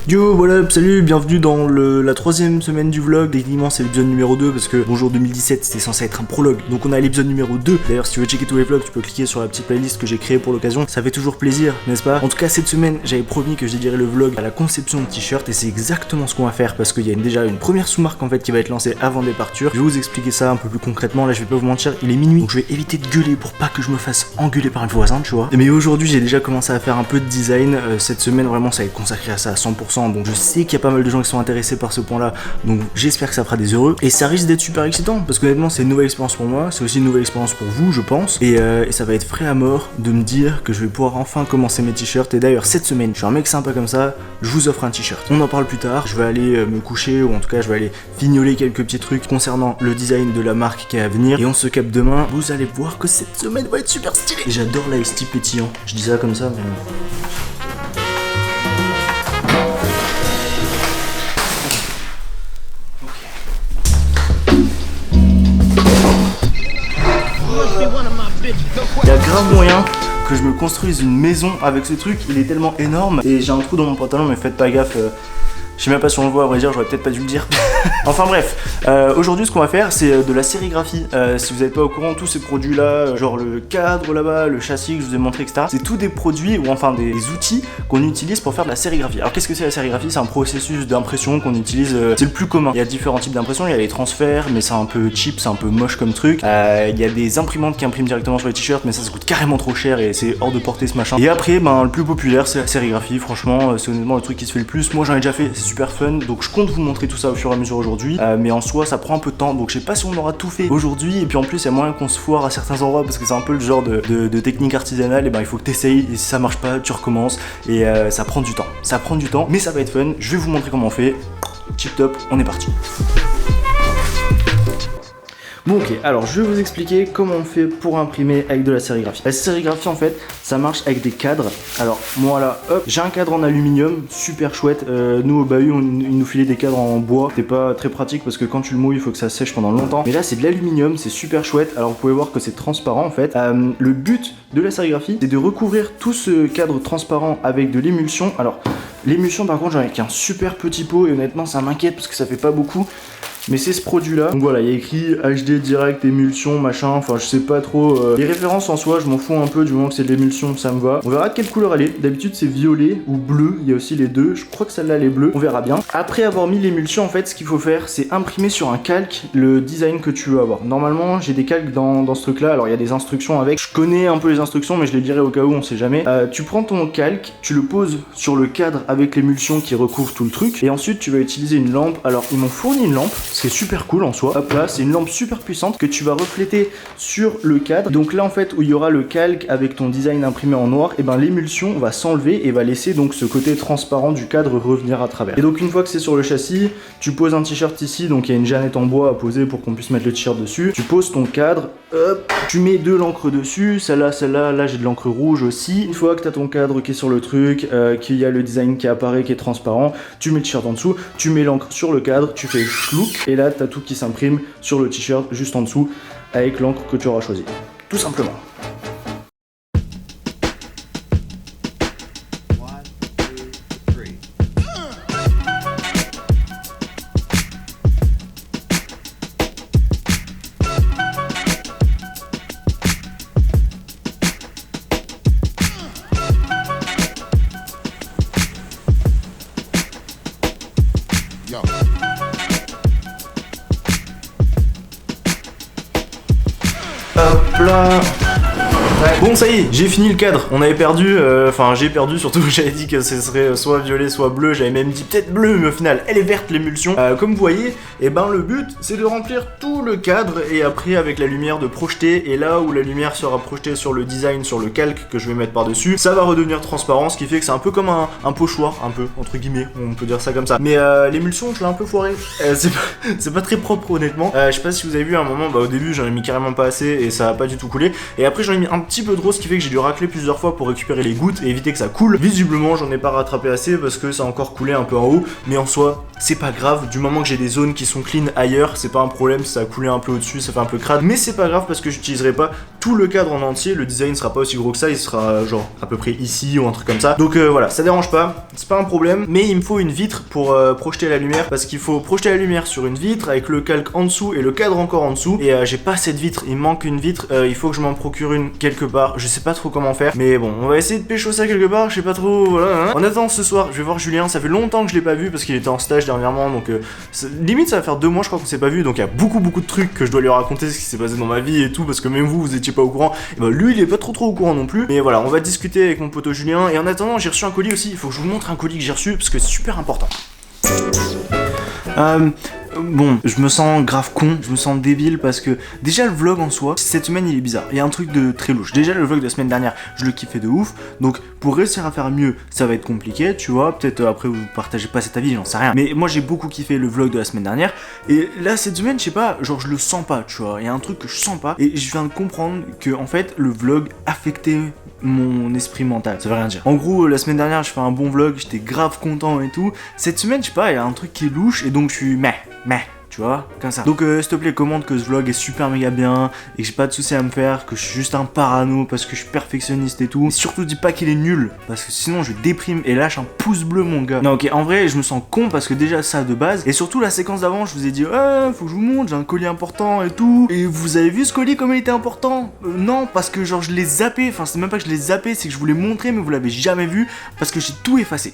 Yo, what up, salut, bienvenue dans la troisième semaine du vlog. Techniquement c'est l'épisode numéro 2 parce que bonjour 2017 c'était censé être un prologue. Donc on a l'épisode numéro 2. D'ailleurs si tu veux checker tous les vlogs tu peux cliquer sur la petite playlist que j'ai créée pour l'occasion. Ça fait toujours plaisir, n'est-ce pas? En tout cas cette semaine j'avais promis que je dédierais le vlog à la conception de t-shirts et c'est exactement ce qu'on va faire parce qu'il y a déjà une première sous-marque en fait qui va être lancée avant départure. Je vais vous expliquer ça un peu plus concrètement. Là je vais pas vous mentir, il est minuit donc je vais éviter de gueuler pour pas que je me fasse engueuler par le voisin, tu vois. Mais aujourd'hui j'ai déjà commencé à faire un peu de design. Cette semaine vraiment ça va être consacré à ça à 100%. Donc je sais qu'il y a pas mal de gens qui sont intéressés par ce point là, donc j'espère que ça fera des heureux et ça risque d'être super excitant parce qu'honnêtement c'est une nouvelle expérience pour moi, c'est aussi une nouvelle expérience pour vous je pense et ça va être frais à mort de me dire que je vais pouvoir enfin commencer mes t-shirts. Et d'ailleurs cette semaine je suis un mec sympa comme ça, je vous offre un t-shirt. On en parle plus tard, je vais aller me coucher ou en tout cas je vais aller fignoler quelques petits trucs concernant le design de la marque qui est à venir et on se capte demain. Vous allez voir que cette semaine va être super stylée. Et j'adore l'ice tea pétillant, je dis ça comme ça mais... Il y a grave moyen que je me construise une maison avec ce truc, il est tellement énorme et j'ai un trou dans mon pantalon mais faites pas gaffe. Je sais même pas si on le voit, à vrai dire, j'aurais peut-être pas dû le dire. Enfin bref, aujourd'hui ce qu'on va faire c'est de la sérigraphie. Si vous n'êtes pas au courant, tous ces produits là, genre le cadre là-bas, le châssis que je vous ai montré, etc. C'est tous des produits, ou enfin des outils qu'on utilise pour faire de la sérigraphie. Alors qu'est-ce que c'est la sérigraphie? C'est un processus d'impression qu'on utilise, c'est le plus commun. Il y a différents types d'impression, il y a les transferts, mais c'est un peu cheap, c'est un peu moche comme truc. Il y a des imprimantes qui impriment directement sur les t-shirts, mais ça coûte carrément trop cher et c'est hors de portée ce machin. Et après, le plus populaire c'est la sérigraphie, franchement, c'est honnêtement le truc qui se fait le plus. Moi j'en ai déjà fait, c'est super fun, donc je compte vous montrer tout ça au fur et à mesure aujourd'hui, mais en soi ça prend un peu de temps, donc je sais pas si on aura tout fait aujourd'hui, et puis en plus il y a moyen qu'on se foire à certains endroits parce que c'est un peu le genre de technique artisanale, et il faut que t'essayes, et si ça marche pas tu recommences, et ça prend du temps, mais ça va être fun. Je vais vous montrer comment on fait. Tip top, on est parti. Bon ok, alors je vais vous expliquer comment on fait pour imprimer avec de la sérigraphie. La sérigraphie en fait, ça marche avec des cadres. Alors moi là, hop, j'ai un cadre en aluminium, super chouette. Nous au bahut, ils nous filaient des cadres en bois. C'était pas très pratique parce que quand tu le mouilles, il faut que ça sèche pendant longtemps. Mais là c'est de l'aluminium, c'est super chouette. Alors vous pouvez voir que c'est transparent en fait. Le but de la sérigraphie, c'est de recouvrir tout ce cadre transparent avec de l'émulsion. Alors l'émulsion par contre, j'en ai qu'un super petit pot et honnêtement ça m'inquiète parce que ça fait pas beaucoup. Mais c'est ce produit là, donc voilà, il y a écrit HD direct, émulsion, machin, enfin je sais pas trop. Les références en soi, je m'en fous un peu, du moment que c'est de l'émulsion, ça me va. On verra de quelle couleur elle est, d'habitude c'est violet ou bleu, il y a aussi les deux, je crois que celle-là elle est bleue, on verra bien. Après avoir mis l'émulsion, en fait ce qu'il faut faire c'est imprimer sur un calque le design que tu veux avoir. Normalement j'ai des calques dans ce truc là, alors il y a des instructions avec, je connais un peu les instructions mais je les dirai au cas où, on sait jamais. Tu prends ton calque, tu le poses sur le cadre avec l'émulsion qui recouvre tout le truc, et ensuite tu vas utiliser une lampe. Alors ils m'ont fourni une lampe, c'est super cool en soi. Hop là, c'est une lampe super puissante que tu vas refléter sur le cadre. Donc là en fait où il y aura le calque avec ton design imprimé en noir, et l'émulsion va s'enlever et va laisser donc ce côté transparent du cadre revenir à travers. Et donc une fois que c'est sur le châssis, tu poses un t-shirt ici, donc il y a une jeannette en bois à poser pour qu'on puisse mettre le t-shirt dessus. Tu poses ton cadre, hop, tu mets de l'encre dessus, celle-là, là j'ai de l'encre rouge aussi. Une fois que tu as ton cadre qui est sur le truc, qu'il y a le design qui apparaît, qui est transparent, tu mets le t-shirt en dessous, tu mets l'encre sur le cadre, tu fais chlouk, et là tu as tout qui s'imprime sur le t-shirt juste en dessous avec l'encre que tu auras choisi. Tout simplement. Hop là. Bon ça y est, j'ai fini le cadre, on avait perdu, enfin j'ai perdu surtout, j'avais dit que ce serait soit violet soit bleu, j'avais même dit peut-être bleu mais au final elle est verte l'émulsion. Comme vous voyez, le but c'est de remplir tout le cadre et après avec la lumière de projeter, et là où la lumière sera projetée sur le design, sur le calque que je vais mettre par dessus, ça va redevenir transparent, ce qui fait que c'est un peu comme un pochoir, un peu entre guillemets, on peut dire ça comme ça. Mais l'émulsion je l'ai un peu foiré, c'est pas très propre honnêtement. Je sais pas si vous avez vu à un moment, au début j'en ai mis carrément pas assez et ça a pas du tout coulé, et après j'en ai mis un petit peu trop, ce qui fait que j'ai dû racler plusieurs fois pour récupérer les gouttes et éviter que ça coule. Visiblement j'en ai pas rattrapé assez parce que ça a encore coulé un peu en haut, mais en soi c'est pas grave, du moment que j'ai des zones qui sont clean ailleurs, c'est pas un problème si ça a coulé un peu au-dessus, ça fait un peu crade, mais c'est pas grave parce que j'utiliserai pas tout tout le cadre en entier. Le design sera pas aussi gros que ça, il sera genre à peu près ici ou un truc comme ça. Donc voilà, ça dérange pas, c'est pas un problème. Mais il me faut une vitre pour projeter la lumière, parce qu'il faut projeter la lumière sur une vitre avec le calque en dessous et le cadre encore en dessous. Et j'ai pas cette vitre, il me manque une vitre. Il faut que je m'en procure une quelque part. Je sais pas trop comment faire, mais bon, on va essayer de pécho ça quelque part. Je sais pas trop, voilà. Hein. En attendant ce soir, je vais voir Julien. Ça fait longtemps que je l'ai pas vu parce qu'il était en stage dernièrement, donc limite ça va faire 2 mois je crois qu'on s'est pas vu. Donc il y a beaucoup de trucs que je dois lui raconter, ce qui s'est passé dans ma vie et tout, parce que même vous étiez pas au courant. Et bah lui il est pas trop au courant non plus. Mais voilà, on va discuter avec mon poteau Julien. Et en attendant, j'ai reçu un colis aussi. Il faut que je vous montre un colis que j'ai reçu parce que c'est super important. Bon, je me sens grave con, je me sens débile parce que déjà le vlog en soi, cette semaine il est bizarre, il y a un truc de très louche. Déjà le vlog de la semaine dernière, je le kiffais de ouf, donc pour réussir à faire mieux, ça va être compliqué, tu vois, peut-être après vous partagez pas cet avis, j'en sais rien. Mais moi j'ai beaucoup kiffé le vlog de la semaine dernière, et là cette semaine, je sais pas, genre je le sens pas, tu vois, il y a un truc que je sens pas, et je viens de comprendre que en fait le vlog affectait mon esprit mental, ça veut rien dire. En gros, la semaine dernière, je fais un bon vlog, j'étais grave content et tout. Cette semaine, je sais pas, il y a un truc qui est louche et donc je suis meh. Tu vois, comme ça. Donc s'il te plaît, commente que ce vlog est super méga bien et que j'ai pas de soucis à me faire, que je suis juste un parano parce que je suis perfectionniste et tout. Et surtout dis pas qu'il est nul, parce que sinon je déprime et lâche un pouce bleu mon gars. Non ok, en vrai je me sens con parce que déjà ça de base. Et surtout la séquence d'avant, je vous ai dit faut que je vous montre, j'ai un colis important et tout. Et vous avez vu ce colis comme il était important? Non, parce que genre je l'ai zappé, enfin c'est même pas que je l'ai zappé, c'est que je vous l'ai montré mais vous l'avez jamais vu parce que j'ai tout effacé.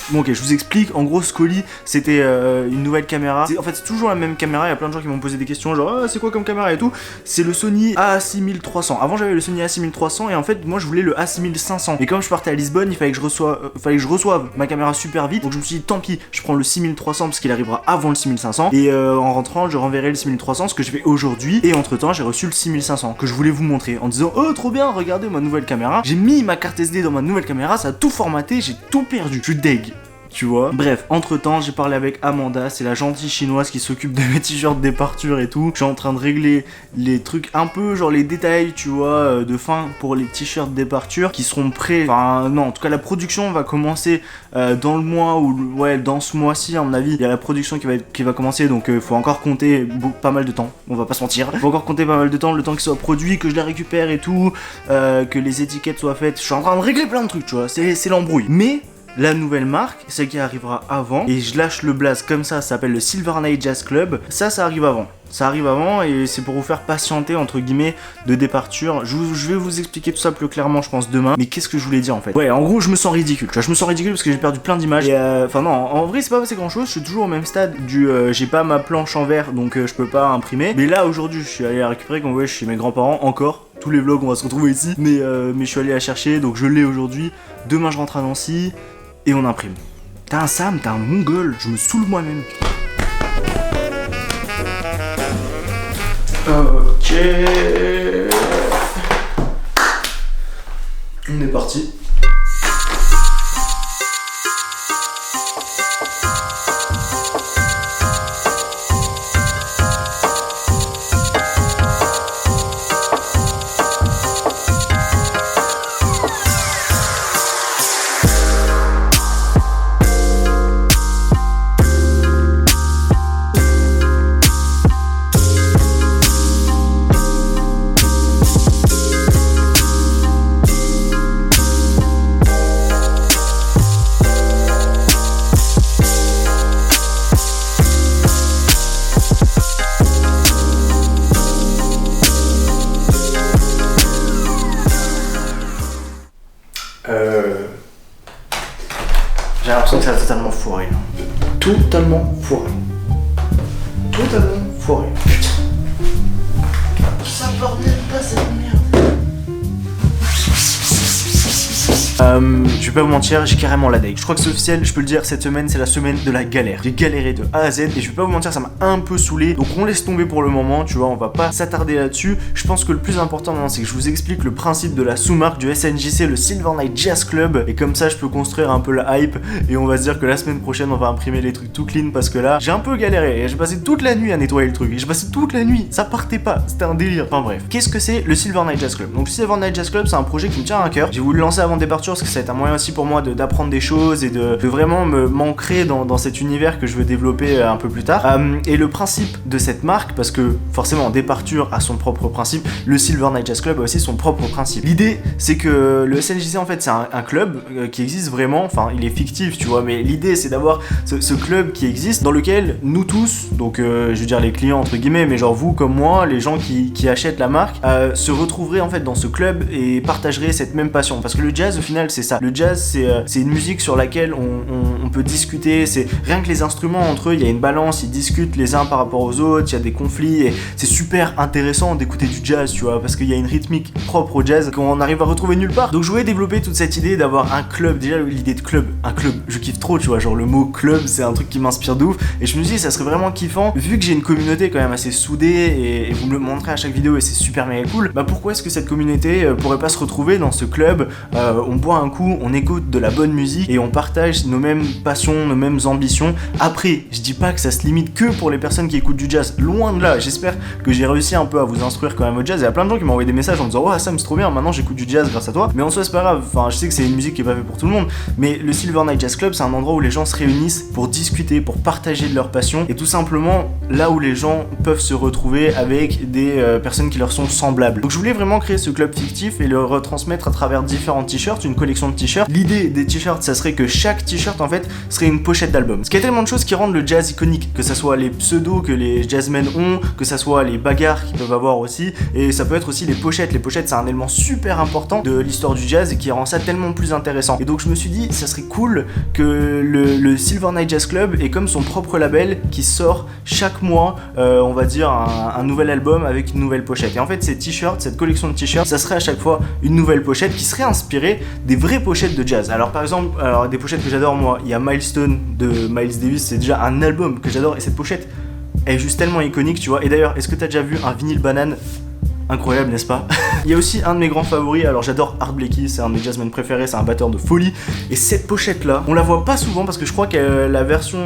Bon ok, je vous explique, en gros ce colis c'était une nouvelle caméra. En fait c'est toujours la même caméra, il y a plein de gens qui m'ont posé des questions genre c'est quoi comme caméra et tout. C'est le Sony A6300. Avant j'avais le Sony A6300 et en fait moi je voulais le A6500. Et comme je partais à Lisbonne, il fallait que je reçoive ma caméra super vite. Donc je me suis dit tant pis, je prends le 6300 parce qu'il arrivera avant le 6500. Et en rentrant je renverrai le 6300, ce que je fais aujourd'hui. Et entre temps j'ai reçu le 6500 que je voulais vous montrer en disant oh trop bien, regardez ma nouvelle caméra. J'ai mis ma carte SD dans ma nouvelle caméra, ça a tout formaté, j'ai tout perdu. Je suis deg. Tu vois. Bref, entre temps, j'ai parlé avec Amanda, c'est la gentille chinoise qui s'occupe de mes t-shirts d'éparture et tout. Je suis en train de régler les trucs un peu, genre les détails, tu vois, de fin pour les t-shirts d'éparture qui seront prêts. Enfin, non, en tout cas, la production va commencer dans le mois ou, ouais, dans ce mois-ci, à mon avis. Il y a la production qui va commencer, donc faut encore compter pas mal de temps. On va pas se mentir. Faut encore compter pas mal de temps, le temps qu'il soit produit, que je les récupère et tout, que les étiquettes soient faites. Je suis en train de régler plein de trucs, tu vois, c'est l'embrouille. Mais la nouvelle marque, celle qui arrivera avant, et je lâche le blaze comme ça s'appelle le Silver Night Jazz Club, ça arrive avant. Ça arrive avant et c'est pour vous faire patienter entre guillemets de départure. Je vais vous expliquer tout ça plus clairement je pense demain. Mais qu'est-ce que je voulais dire en fait? Ouais, en gros je me sens ridicule. Tu vois, je me sens ridicule parce que j'ai perdu plein d'images. Et enfin non, en vrai c'est pas passé grand chose. Je suis toujours au même stade du j'ai pas ma planche en verre donc je peux pas imprimer. Mais là aujourd'hui je suis allé la récupérer comme vous voyez chez mes grands-parents encore. Tous les vlogs on va se retrouver ici. Mais je suis allé la chercher donc je l'ai aujourd'hui. Demain je rentre à Nancy et on imprime. T'as un Sam, t'as un mongol. Je me saoule moi-même. Ok. On est parti. J'ai l'impression que ça a totalement foiré là. Totalement foiré. Totalement foiré. Putain. Ça bordel pas cette merde. Je vais pas vous mentir, j'ai carrément la dague. Je crois que c'est officiel, je peux le dire, cette semaine c'est la semaine de la galère. J'ai galéré de A à Z et je vais pas vous mentir, ça m'a un peu saoulé. Donc on laisse tomber pour le moment, tu vois, on va pas s'attarder là-dessus. Je pense que le plus important maintenant c'est que je vous explique le principe de la sous-marque du SNJC, le Silver Night Jazz Club. Et comme ça je peux construire un peu la hype et on va se dire que la semaine prochaine on va imprimer les trucs tout clean parce que là j'ai un peu galéré et j'ai passé toute la nuit à nettoyer le truc. Et j'ai passé toute la nuit, ça partait pas, c'était un délire. Enfin bref. Qu'est-ce que c'est le Silver Night Jazz Club? Donc le Silver Night Jazz Club c'est un projet qui me tient à cœur. J'ai voulu le lancer avant départure parce que ça va être un moyen aussi pour moi d'apprendre des choses et de vraiment m'ancrer dans cet univers que je veux développer un peu plus tard. Et le principe de cette marque, parce que forcément Departure a son propre principe, le Silver Night Jazz Club a aussi son propre principe. L'idée c'est que le SNJC en fait c'est un club qui existe vraiment, enfin il est fictif tu vois, mais l'idée c'est d'avoir ce club qui existe dans lequel nous tous, donc je veux dire les clients entre guillemets, mais genre vous comme moi, les gens qui achètent la marque, se retrouveraient en fait dans ce club et partageraient cette même passion. Parce que le jazz au final c'est ça. Le jazz c'est une musique sur laquelle on peut discuter, c'est rien que les instruments entre eux, il y a une balance, ils discutent les uns par rapport aux autres, il y a des conflits et c'est super intéressant d'écouter du jazz tu vois, parce qu'il y a une rythmique propre au jazz qu'on arrive à retrouver nulle part. Donc je voulais développer toute cette idée d'avoir un club, déjà l'idée de club, un club, je kiffe trop tu vois, genre le mot club c'est un truc qui m'inspire de ouf et je me suis dit ça serait vraiment kiffant, vu que j'ai une communauté quand même assez soudée et vous me le montrez à chaque vidéo et c'est super méga cool, bah pourquoi est-ce que cette communauté pourrait pas se retrouver dans ce club, on boit un coup, on écoute de la bonne musique et on partage nos mêmes passions, nos mêmes ambitions. Après, je dis pas que ça se limite que pour les personnes qui écoutent du jazz, loin de là, j'espère que j'ai réussi un peu à vous instruire quand même au jazz. Il y a plein de gens qui m'ont envoyé des messages en me disant oh Sam c'est trop bien, maintenant j'écoute du jazz grâce à toi, mais en soi c'est pas grave, enfin je sais que c'est une musique qui est pas faite pour tout le monde, mais le Silver Night Jazz Club c'est un endroit où les gens se réunissent pour discuter, pour partager de leur passion et tout simplement là où les gens peuvent se retrouver avec des personnes qui leur sont semblables. Donc je voulais vraiment créer ce club fictif et le retransmettre à travers différents t-shirts, une collection de t-shirts. L'idée des t-shirts ça serait que chaque t-shirt en fait serait une pochette d'album. Parce qu'il y a tellement de choses qui rendent le jazz iconique, que ça soit les pseudos que les jazzmen ont, que ça soit les bagarres qu'ils peuvent avoir aussi, et ça peut être aussi les pochettes. Les pochettes c'est un élément super important de l'histoire du jazz et qui rend ça tellement plus intéressant. Et donc je me suis dit ça serait cool que le Silver Night Jazz Club ait comme son propre label qui sort chaque mois, on va dire un nouvel album avec une nouvelle pochette. Et en fait ces t-shirts, cette collection de t-shirts, ça serait à chaque fois une nouvelle pochette qui serait inspirée des vraies pochettes de jazz. Alors par exemple, des pochettes que j'adore moi, il y a Milestone de Miles Davis, c'est déjà un album que j'adore et cette pochette elle est juste tellement iconique tu vois. Et d'ailleurs, est-ce que t'as déjà vu un vinyle banane? Incroyable n'est-ce pas? Il y a aussi un de mes grands favoris, alors j'adore Art Blakey, c'est un de mes jazzmen préférés, c'est un batteur de folie. Et cette pochette là, on la voit pas souvent parce que je crois que la version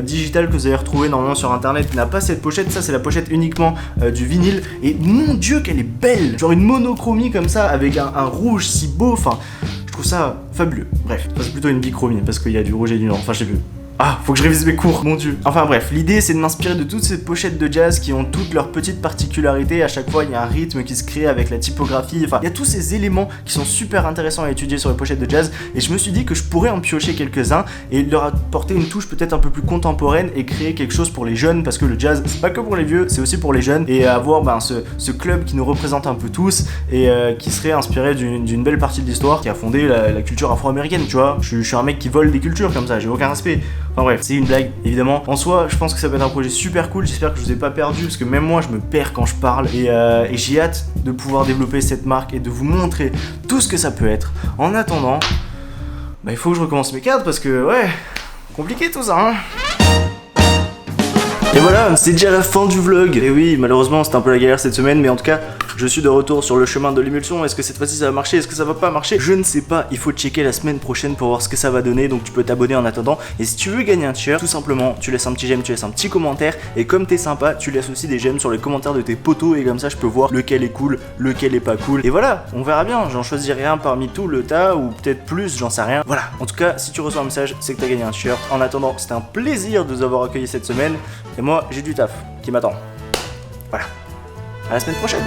digitale que vous allez retrouver normalement sur internet n'a pas cette pochette. Ça c'est la pochette uniquement du vinyle. Et mon dieu qu'elle est belle, genre une monochromie comme ça avec un rouge si beau, enfin je trouve ça fabuleux. Bref, c'est plutôt une bichromie parce qu'il y a du rouge et du noir, enfin je sais plus. Ah, faut que je révise mes cours, mon dieu. Enfin bref, l'idée c'est de m'inspirer de toutes ces pochettes de jazz qui ont toutes leurs petites particularités. À chaque fois, il y a un rythme qui se crée avec la typographie. Enfin, il y a tous ces éléments qui sont super intéressants à étudier sur les pochettes de jazz. Et je me suis dit que je pourrais en piocher quelques-uns et leur apporter une touche peut-être un peu plus contemporaine et créer quelque chose pour les jeunes. Parce que le jazz, c'est pas que pour les vieux, c'est aussi pour les jeunes. Et avoir ce club qui nous représente un peu tous et qui serait inspiré d'une belle partie de l'histoire qui a fondé la culture afro-américaine, tu vois. Je suis un mec qui vole des cultures comme ça, j'ai aucun respect. Enfin bref, c'est une blague évidemment. En soi, je pense que ça peut être un projet super cool. J'espère que je vous ai pas perdu parce que même moi je me perds quand je parle et j'ai hâte de pouvoir développer cette marque et de vous montrer tout ce que ça peut être. En attendant, bah il faut que je recommence mes cadres parce que ouais, compliqué tout ça hein. Et voilà, c'est déjà la fin du vlog. Et oui, malheureusement c'était un peu la galère cette semaine, mais en tout cas je suis de retour sur le chemin de l'émulsion. Est-ce que cette fois-ci ça va marcher? Est-ce que ça va pas marcher? Je ne sais pas, il faut checker la semaine prochaine pour voir ce que ça va donner. Donc tu peux t'abonner en attendant. Et si tu veux gagner un t-shirt, tout simplement tu laisses un petit j'aime, tu laisses un petit commentaire. Et comme t'es sympa, tu laisses aussi des j'aime sur les commentaires de tes potos. Et comme ça je peux voir lequel est cool, lequel est pas cool. Et voilà, on verra bien, j'en choisirai un parmi tout le tas, ou peut-être plus, j'en sais rien. Voilà, en tout cas si tu reçois un message, c'est que t'as gagné un t-shirt. En attendant, c'était un plaisir de vous avoir accueilli cette semaine. Et moi j'ai du taf qui m'attend. Voilà, à la semaine prochaine.